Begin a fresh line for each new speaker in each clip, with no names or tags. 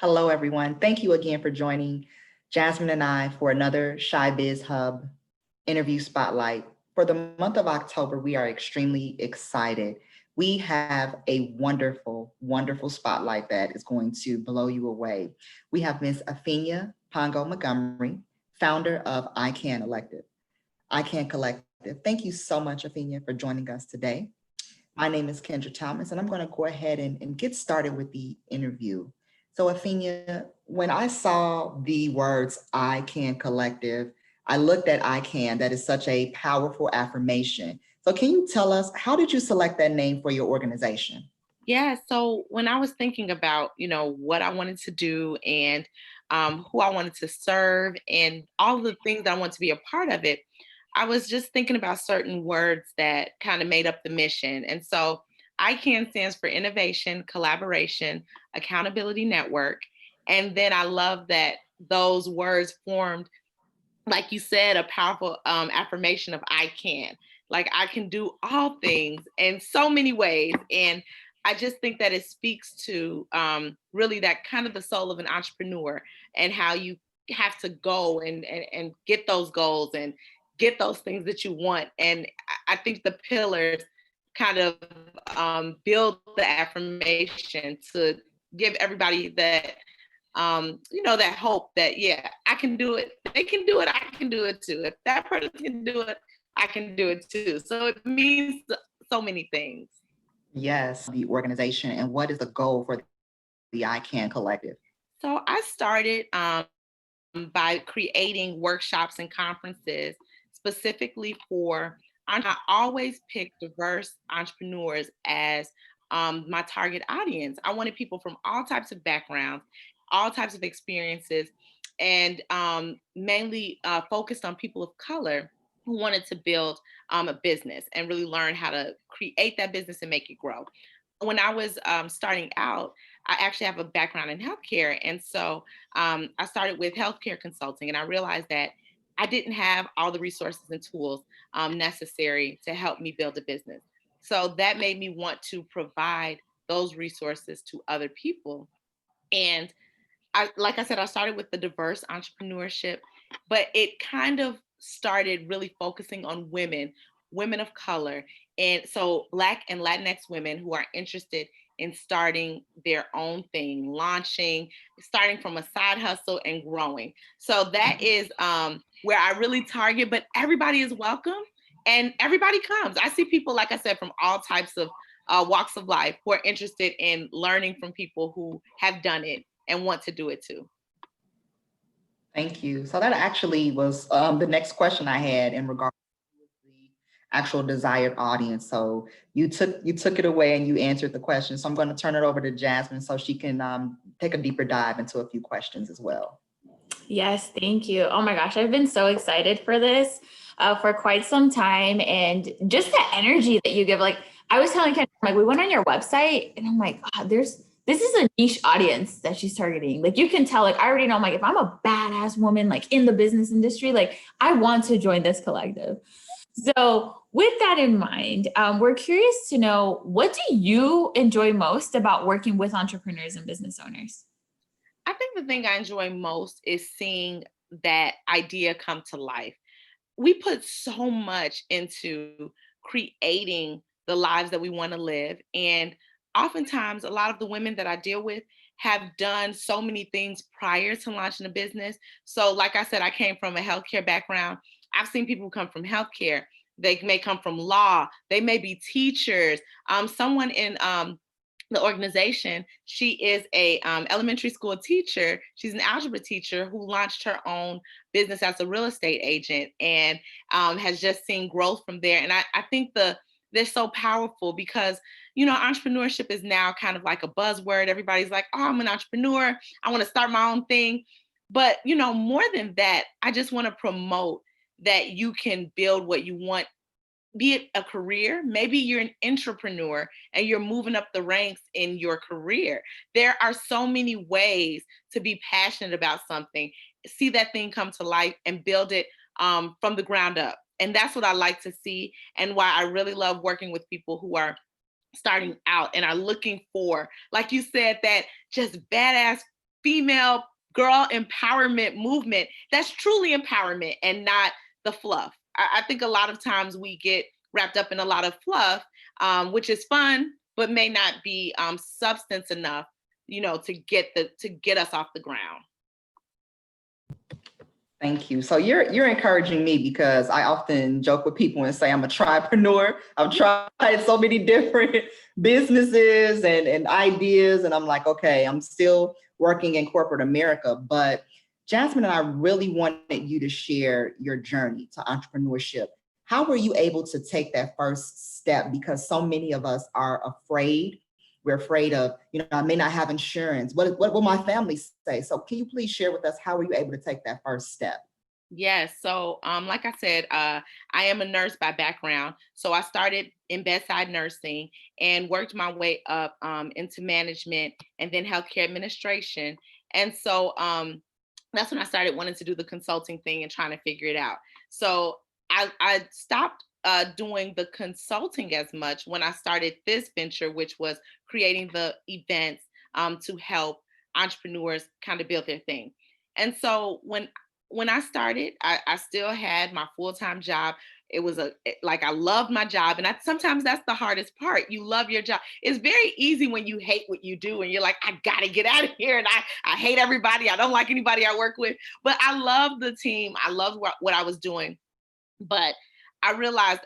Hello, everyone. Thank you again for joining Jasmine and I for another ChiBizHub interview spotlight. For the month of October, we are extremely excited. We have a wonderful, wonderful spotlight that is going to blow you away. We have Ms. Afenya Pongo Montgomery, founder of I Can Collective. Thank you so much, Afenya, for joining us today. My name is Kendra Thomas, and I'm going to go ahead and get started with the interview. So, Afenya, when I saw the words I Can Collective, I looked at I Can. That is such a powerful affirmation. So, can you tell us, how did you select that name for your organization?
Yeah, so when I was thinking about, what I wanted to do and who I wanted to serve and all the things that I want to be a part of it, I was just thinking about certain words that kind of made up the mission. And so ICANN stands for Innovation, Collaboration, Accountability Network. And then I love that those words formed, like you said, a powerful affirmation of I can. Like I can do all things in so many ways. And I just think that it speaks to really that kind of the soul of an entrepreneur and how you have to go and get those goals and get those things that you want. And I think the pillars kind of build the affirmation to give everybody that that hope that, yeah, I can do it. They can do it. I can do it too. If that person can do it, I can do it too. So it means so many things.
Yes, the organization, and what is the goal for the I Can Collective?
So I started by creating workshops and conferences specifically for, I always pick diverse entrepreneurs as my target audience. I wanted people from all types of backgrounds, all types of experiences, and mainly focused on people of color who wanted to build a business and really learn how to create that business and make it grow. When I was starting out, I actually have a background in healthcare. And so I started with healthcare consulting, and I realized that I didn't have all the resources and tools necessary to help me build a business. So that made me want to provide those resources to other people. And like I said, I started with the diverse entrepreneurship, but it kind of started really focusing on women, women of color. And so Black and Latinx women who are interested in starting their own thing, launching, starting from a side hustle and growing. So that is where I really target, but everybody is welcome and everybody comes. I see people, like I said, from all types of walks of life who are interested in learning from people who have done it and want to do it too.
Thank you. So that actually was the next question I had in regard to the actual desired audience. So you took it away and you answered the question. So I'm going to turn it over to Jasmine so she can take a deeper dive into a few questions as well.
Yes, thank you. Oh my gosh, I've been so excited for this for quite some time. And just the energy that you give, like I was telling Ken, like we went on your website and I'm like, this is a niche audience that she's targeting. Like you can tell, like I already know, I'm like, if I'm a badass woman, like in the business industry, like I want to join this collective. So with that in mind, we're curious to know, what do you enjoy most about working with entrepreneurs and business owners?
I think the thing I enjoy most is seeing that idea come to life. We put so much into creating the lives that we want to live. And oftentimes, a lot of the women that I deal with have done so many things prior to launching a business. So, like I said, I came from a healthcare background. I've seen people come from healthcare. They may come from law. They may be teachers. Someone in the organization, she is a elementary school teacher. She's an algebra teacher who launched her own business as a real estate agent and has just seen growth from there. And I think they're so powerful because, entrepreneurship is now kind of like a buzzword. Everybody's like, oh, I'm an entrepreneur. I want to start my own thing. But, more than that, I just want to promote that you can build what you want, be it a career. Maybe you're an entrepreneur and you're moving up the ranks in your career. There are so many ways to be passionate about something, see that thing come to life and build it from the ground up. And that's what I like to see, and why I really love working with people who are starting out and are looking for, like you said, that just badass female girl empowerment movement that's truly empowerment and not the fluff. I think a lot of times we get wrapped up in a lot of fluff, which is fun, but may not be substance enough, to get us off the ground.
Thank you. So you're encouraging me, because I often joke with people and say I'm a tripreneur. I've tried so many different businesses and ideas, and I'm like, okay, I'm still working in corporate America. But Jasmine and I really wanted you to share your journey to entrepreneurship. How were you able to take that first step? Because so many of us are afraid. We're afraid of, I may not have insurance. What will my family say? So can you please share with us, how were you able to take that first step?
Yes. So, like I said, I am a nurse by background. So I started in bedside nursing and worked my way up into management and then healthcare administration. And so that's when I started wanting to do the consulting thing and trying to figure it out. So I stopped doing the consulting as much when I started this venture, which was creating the events to help entrepreneurs kind of build their thing. And so when I started, I still had my full-time job. It was I loved my job. And sometimes that's the hardest part. You love your job. It's very easy when you hate what you do and you're like, I gotta get out of here. And I hate everybody. I don't like anybody I work with, but I love the team. I love what I was doing. But I realized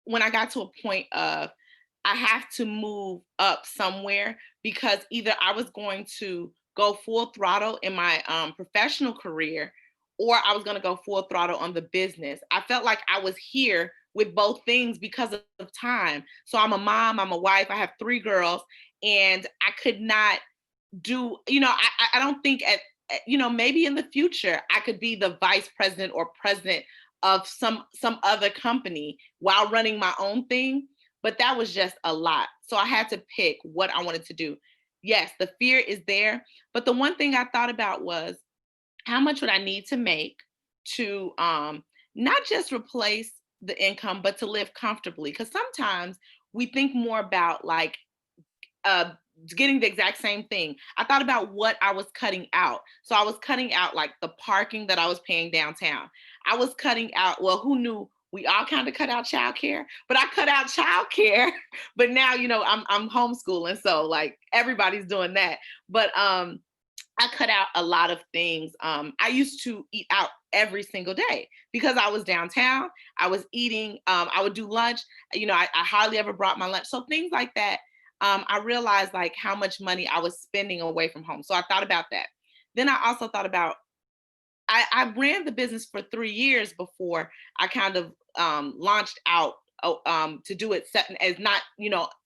when I got to a point of, I have to move up somewhere, because either I was going to go full throttle in my professional career, or I was going to go full throttle on the business. I felt like I was here with both things because of time. So I'm a mom, I'm a wife, I have 3 girls, and I could not do, I don't think maybe in the future I could be the vice president or president of some other company while running my own thing. But that was just a lot. So I had to pick what I wanted to do. Yes, the fear is there. But the one thing I thought about was, how much would I need to make to not just replace the income, but to live comfortably? Because sometimes we think more about getting the exact same thing. I thought about what I was cutting out. So I was cutting out like the parking that I was paying downtown. I was cutting out, well, who knew? We all kind of cut out childcare, but I cut out childcare. But now, I'm homeschooling, so like everybody's doing that. But I cut out a lot of things. I used to eat out every single day because I was downtown. I was eating. I would do lunch. I hardly ever brought my lunch. So things like that. I realized like how much money I was spending away from home. So I thought about that. Then I also thought about, I ran the business for 3 years before I kind of launched out to do it as not,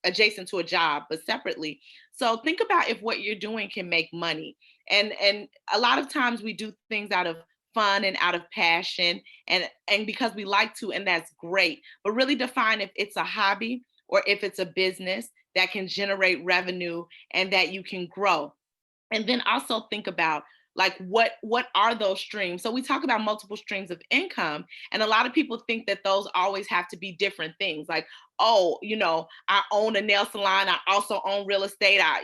adjacent to a job, but separately. So think about if what you're doing can make money. And a lot of times we do things out of fun and out of passion and because we like to, and that's great. But really define if it's a hobby or if it's a business that can generate revenue and that you can grow. And then also think about like what are those streams? So we talk about multiple streams of income, and a lot of people think that those always have to be different things. Like, oh, I own a nail salon, I also own real estate, I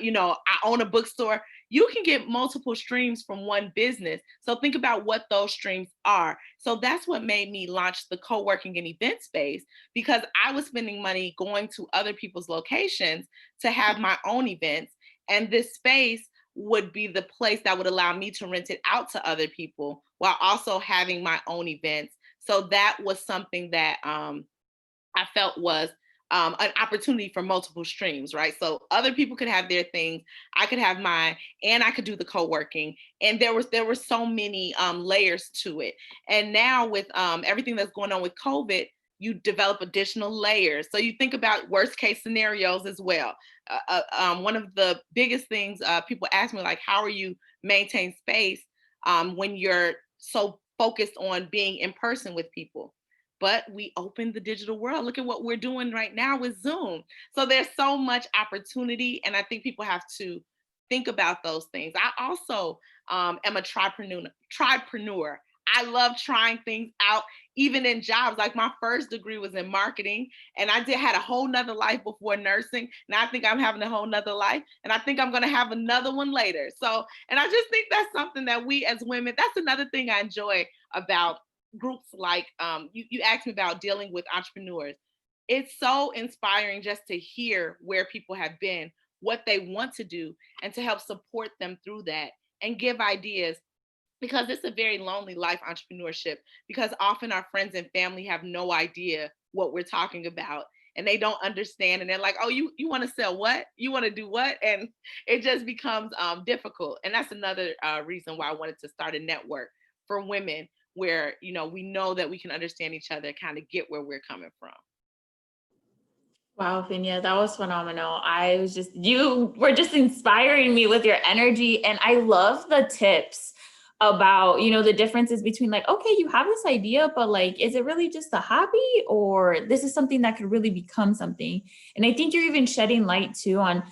own a bookstore. You can get multiple streams from one business. So think about what those streams are. So that's what made me launch the co-working and event space, because I was spending money going to other people's locations to have my own events. And this space would be the place that would allow me to rent it out to other people while also having my own events. So that was something that I felt was an opportunity for multiple streams, right? So other people could have their things, I could have mine, and I could do the co-working. And there were so many layers to it. And now with everything that's going on with COVID, you develop additional layers. So you think about worst case scenarios as well. One of the biggest things people ask me, like, how are you maintain space when you're so focused on being in person with people? But we opened the digital world. Look at what we're doing right now with Zoom. So there's so much opportunity. And I think people have to think about those things. I also am a tripreneur. I love trying things out, even in jobs. Like my first degree was in marketing, and I had a whole nother life before nursing. Now I think I'm having a whole nother life, and I think I'm going to have another one later. So, and I just think that's something that we as women, that's another thing I enjoy about groups like you asked me about dealing with entrepreneurs. It's so inspiring just to hear where people have been, what they want to do, and to help support them through that and give ideas, because it's a very lonely life, entrepreneurship, because often our friends and family have no idea what we're talking about, and they don't understand, and they're like, oh, you want to sell what, you want to do what, and it just becomes difficult. And that's another reason why I wanted to start a network for women where we know that we can understand each other, kind of get where we're coming from.
Wow, Afenya, that was phenomenal. You were just inspiring me with your energy. And I love the tips about, the differences between like, okay, you have this idea, but like, is it really just a hobby, or this is something that could really become something? And I think you're even shedding light too on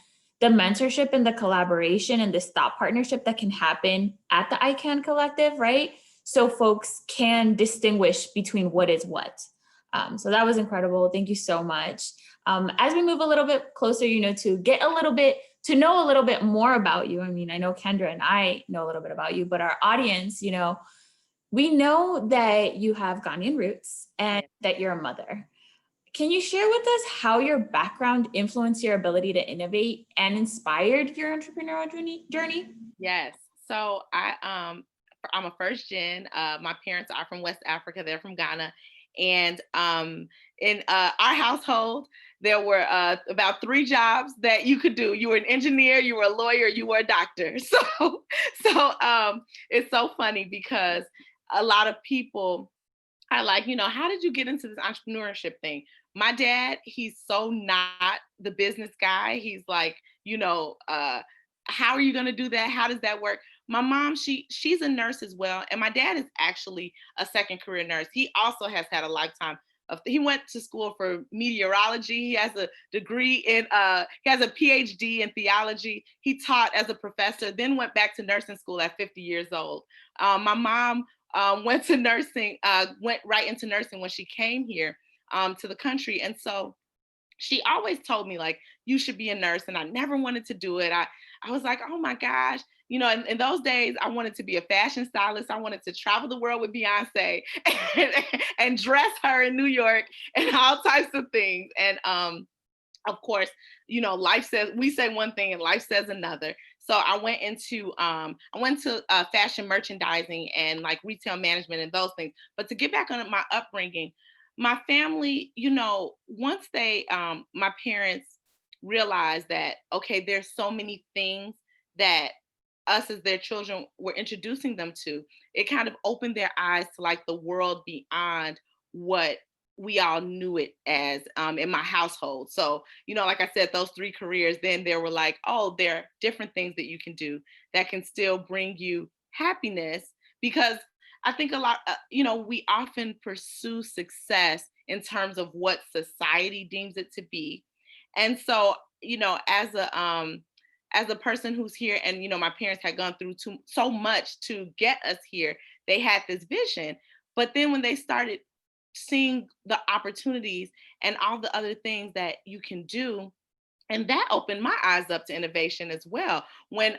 the mentorship and the collaboration and this thought partnership that can happen at the ICANN Collective, right? So folks can distinguish between what is what. So that was incredible. Thank you so much. As we move a little bit closer, to know a little bit more about you. I mean, I know Kendra and I know a little bit about you, but our audience, we know that you have Ghanaian roots and that you're a mother. Can you share with us how your background influenced your ability to innovate and inspired your entrepreneurial journey?
Yes. So I'm a first gen. My parents are from West Africa. They're from Ghana. And in our household, there were about 3 jobs that you could do. You were an engineer, you were a lawyer, you were a doctor. So it's so funny because a lot of people are like, how did you get into this entrepreneurship thing? My dad, he's so not the business guy. He's like, how are you going to do that? How does that work? My mom, she's a nurse as well. And my dad is actually a second career nurse. He also has had a lifetime he went to school for meteorology. He has a degree in, he has a PhD in theology. He taught as a professor, then went back to nursing school at 50 years old. My mom went to nursing, went right into nursing when she came here to the country. And so she always told me like, you should be a nurse. And I never wanted to do it. I was like, oh my gosh, in those days, I wanted to be a fashion stylist. I wanted to travel the world with Beyonce and dress her in New York and all types of things. And of course, life says, we say one thing and life says another. So I went into fashion merchandising and like retail management and those things. But to get back on my upbringing, my family, once my parents realized that, okay, there's so many things that us as their children were introducing them to, it kind of opened their eyes to like the world beyond what we all knew it as in my household. So, like I said, those 3 careers, then there were like, oh, there are different things that you can do that can still bring you happiness, because I think a lot, we often pursue success in terms of what society deems it to be. And so, as a person who's here, and my parents had gone through so much to get us here, they had this vision. But then when they started seeing the opportunities and all the other things that you can do, and that opened my eyes up to innovation as well. When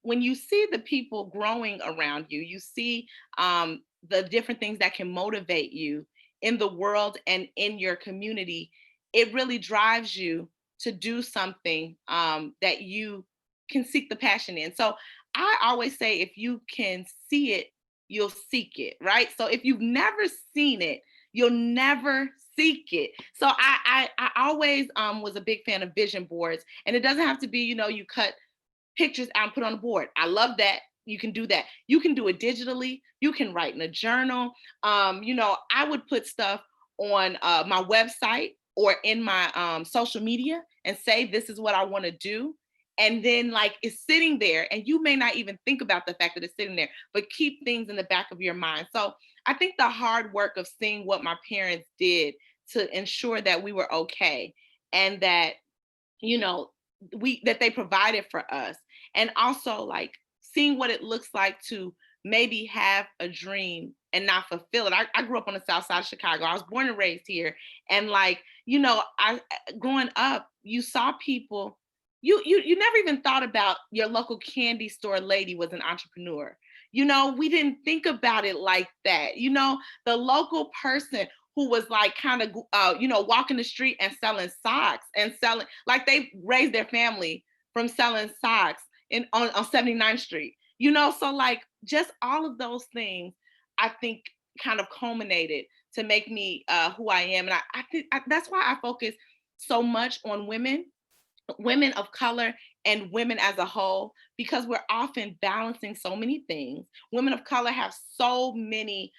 you see the people growing around you, you see the different things that can motivate you in the world and in your community, it really drives you to do something that you can seek the passion in. So I always say, if you can see it, you'll seek it, right? So if you've never seen it, you'll never seek it. So I always was a big fan of vision boards, and it doesn't have to be, you cut pictures out and put on the board. I love that. You can do that. You can do it digitally. You can write in a journal. I would put stuff on my website or in my social media and say, this is what I want to do. And then like it's sitting there, and you may not even think about the fact that it's sitting there, but keep things in the back of your mind. So I think the hard work of seeing what my parents did to ensure that we were okay, and that, that they provided for us, and also like seeing what it looks like to maybe have a dream and not fulfill it. I grew up on the south side of Chicago. I was born and raised here. And like, I growing up, you saw people, you never even thought about your local candy store lady was an entrepreneur. We didn't think about it like that. The local person who was like kind of, walking the street and selling socks and selling, like they raised their family from selling socks on 79th Street, so like just all of those things, I think kind of culminated to make me who I am. And I think that's why I focus so much on women of color and women as a whole, because we're often balancing so many things. Women of color have so many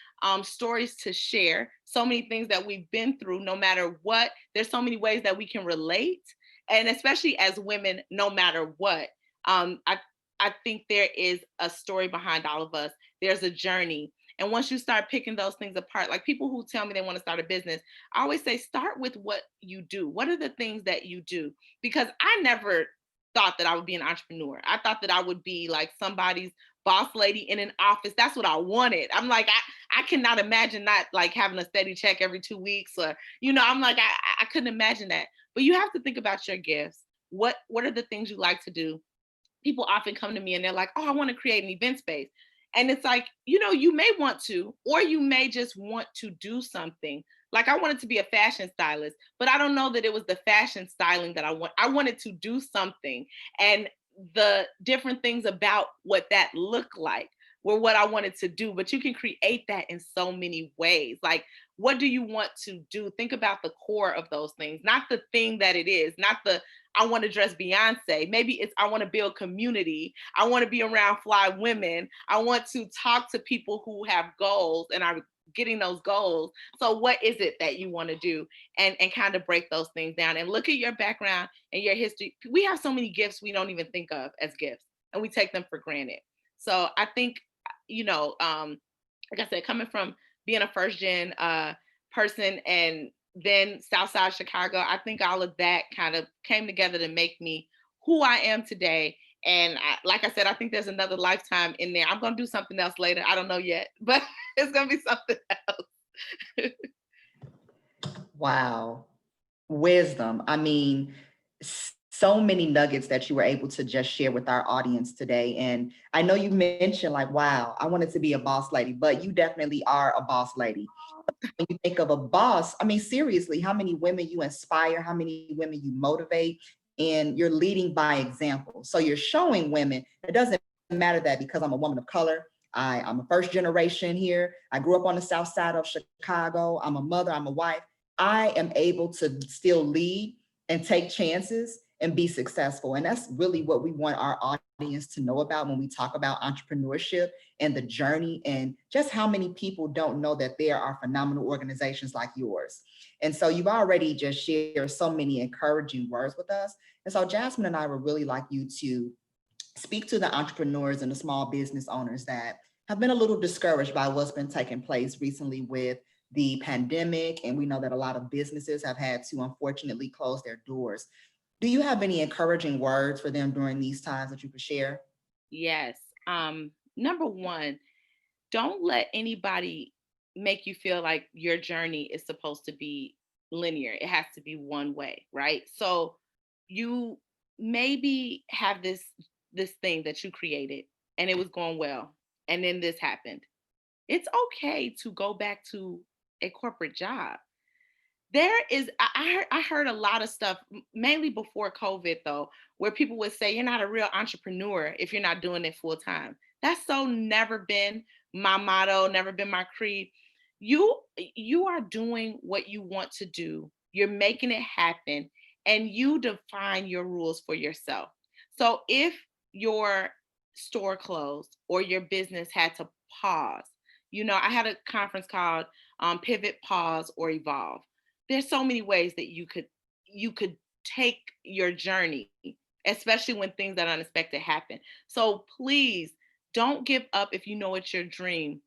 stories to share, so many things that we've been through, no matter what. There's so many ways that we can relate. And especially as women, no matter what, I think there is a story behind all of us. There's a journey. And once you start picking those things apart, like people who tell me they want to start a business, I always say, start with what you do. What are the things that you do? Because I never thought that I would be an entrepreneur. I thought that I would be like somebody's boss lady in an office. That's what I wanted. I'm like, I cannot imagine not like having a steady check every 2 weeks, or, I'm like, I couldn't imagine that. But you have to think about your gifts. What are the things you like to do? People often come to me and they're like, oh, I want to create an event space. And it's like, you may want to, or you may just want to do something. Like I wanted to be a fashion stylist, but I don't know that it was the fashion styling that I want. I wanted to do something. And the different things about what that looked like were what I wanted to do. But you can create that in so many ways. Like, what do you want to do? Think about the core of those things, not the thing that it is, not the I want to dress Beyonce. Maybe it's I want to build community. I want to be around fly women. I want to talk to people who have goals and are getting those goals. So what is it that you want to do? And kind of break those things down and look at your background and your history. We have so many gifts we don't even think of as gifts, and we take them for granted. So I think, like I said, coming from being a first gen person and then Southside Chicago, I think all of that kind of came together to make me who I am today. And like I said, I think there's another lifetime in there. I'm going to do something else later. I don't know yet, but it's going to be something else.
Wow. Wisdom. I mean, so many nuggets that you were able to just share with our audience today. And I know you mentioned like, wow, I wanted to be a boss lady, but you definitely are a boss lady. When you think of a boss, I mean, seriously, how many women you inspire, how many women you motivate, and you're leading by example. So you're showing women, it doesn't matter that because I'm a woman of color, I'm a first generation here, I grew up on the south side of Chicago, I'm a mother, I'm a wife, I am able to still lead and take chances and be successful. And that's really what we want our audience to know about when we talk about entrepreneurship and the journey, and just how many people don't know that there are phenomenal organizations like yours. And so you've already just shared so many encouraging words with us. And so Jasmine and I would really like you to speak to the entrepreneurs and the small business owners that have been a little discouraged by what's been taking place recently with the pandemic. And we know that a lot of businesses have had to unfortunately close their doors. Do you have any encouraging words for them during these times that you could share?
Yes. Number one, don't let anybody make you feel like your journey is supposed to be linear. It has to be one way, right? So you maybe have this thing that you created and it was going well, and then this happened. It's okay to go back to a corporate job. There is, I heard a lot of stuff, mainly before COVID though, where people would say, you're not a real entrepreneur if you're not doing it full time. That's so never been my motto, never been my creed. You are doing what you want to do. You're making it happen, and you define your rules for yourself. So if your store closed or your business had to pause, I had a conference called Pivot, Pause, or Evolve. There's so many ways that you could take your journey, especially when things that unexpected happen. So please don't give up if you know it's your dream,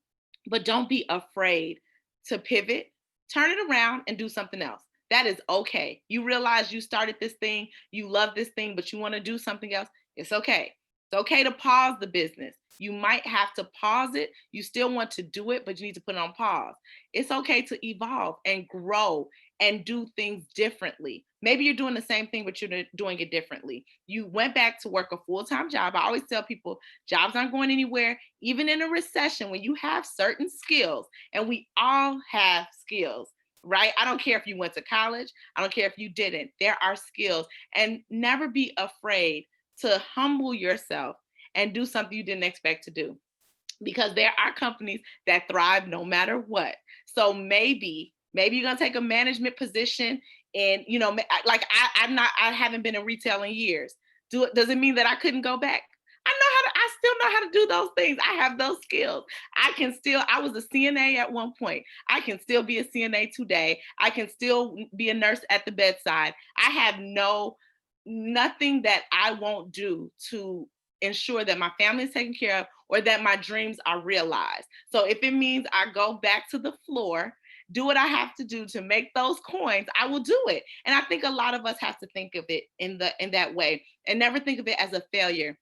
but don't be afraid to pivot, turn it around and do something else. That is okay. You realize you started this thing, you love this thing, but you want to do something else. It's okay. It's okay to pause the business. You might have to pause it. You still want to do it, but you need to put it on pause. It's okay to evolve and grow and do things differently. Maybe you're doing the same thing, but you're doing it differently. You went back to work a full-time job. I always tell people jobs aren't going anywhere. Even in a recession, when you have certain skills, and we all have skills, right? I don't care if you went to college. I don't care if you didn't. There are skills, and never be afraid to humble yourself and do something you didn't expect to do, because there are companies that thrive no matter what. So maybe you're gonna take a management position, and I haven't been in retail in years. Does it mean that I couldn't go back? I still know how to do those things. I have those skills. I was a CNA at one point. I can still be a CNA today. I can still be a nurse at the bedside. I have nothing that I won't do to ensure that my family is taken care of or that my dreams are realized. So if it means I go back to the floor, do what I have to do to make those coins, I will do it. And I think a lot of us have to think of it in that way, and never think of it as a failure.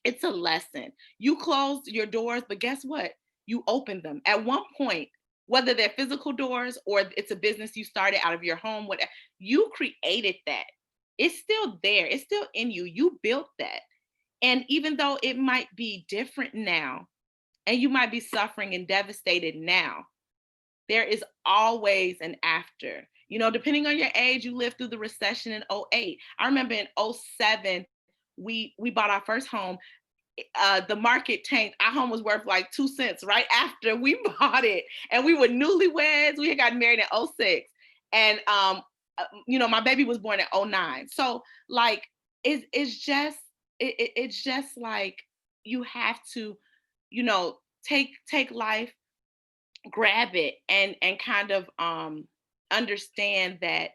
It's a lesson. You closed your doors, but guess what? You opened them. At one point, whether they're physical doors or it's a business you started out of your home, whatever, you created that. It's still there. It's still in you. You built that. And even though it might be different now, and you might be suffering and devastated now, there is always an after. Depending on your age, you lived through the recession in 2008. I remember in 2007, we bought our first home. The market tanked. Our home was worth like 2 cents right after we bought it. And we were newlyweds. We had gotten married in 2006. And, my baby was born in 2009. So like, it's just like, you have to, take life, grab it, and kind of understand that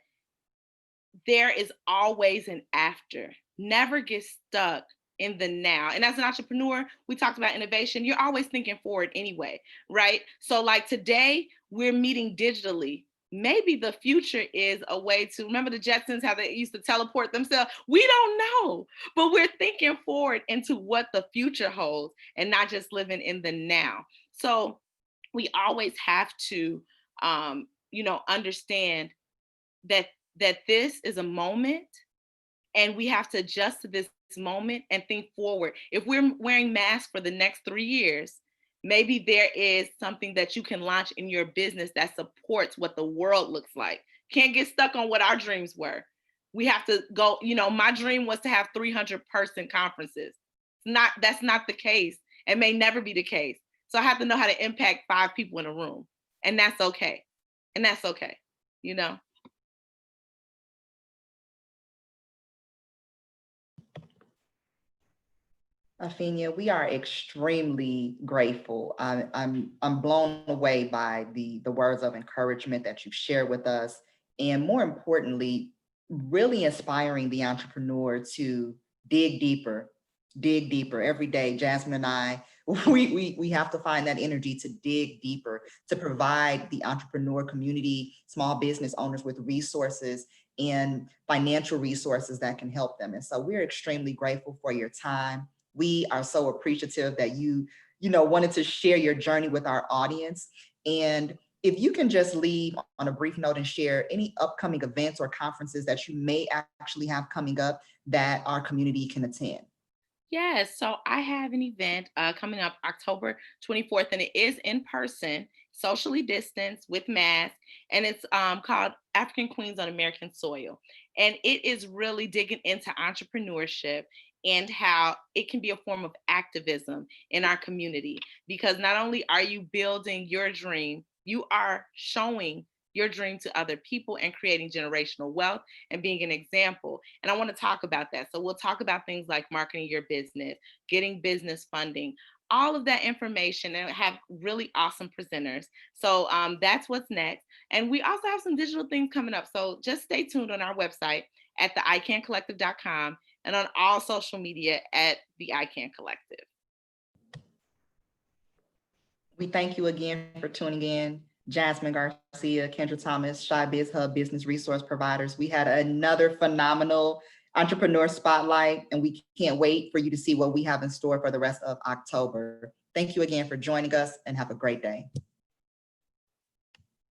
there is always an after. Never get stuck in the now. And as an entrepreneur, we talked about innovation. You're always thinking forward anyway, right? So like today, we're meeting digitally. Maybe the future is a way to, remember the Jetsons, how they used to teleport themselves? We don't know, but we're thinking forward into what the future holds and not just living in the now. So we always have to, understand that this is a moment, and we have to adjust to this moment and think forward. If we're wearing masks for the next 3 years, maybe there is something that you can launch in your business that supports what the world looks like. Can't get stuck on what our dreams were. We have to go, my dream was to have 300-person conferences. That's not the case. It may never be the case. So I have to know how to impact 5 people in a room. And that's okay. And that's okay,
Afenya, we are extremely grateful. I'm blown away by the words of encouragement that you shared with us, and more importantly, really inspiring the entrepreneur to dig deeper every day. Jasmine and I, we have to find that energy to dig deeper, to provide the entrepreneur community, small business owners with resources and financial resources that can help them. And so we're extremely grateful for your time. We are so appreciative that you wanted to share your journey with our audience. And if you can just leave on a brief note and share any upcoming events or conferences that you may actually have coming up that our community can attend.
Yes, so I have an event coming up October 24th, and it is in person, socially distanced with masks, and it's called African Queens on American Soil. And it is really digging into entrepreneurship and how it can be a form of activism in our community. Because not only are you building your dream, you are showing your dream to other people and creating generational wealth and being an example. And I want to talk about that. So we'll talk about things like marketing your business, getting business funding, all of that information, and have really awesome presenters. So that's what's next. And we also have some digital things coming up. So just stay tuned on our website at theicancollective.com and on all social media at the ICANN Collective.
We thank you again for tuning in. Jasmine Garcia, Kendra Thomas, ChiBizHub Business Resource Providers. We had another phenomenal Entrepreneur Spotlight, and we can't wait for you to see what we have in store for the rest of October. Thank you again for joining us, and have a great day.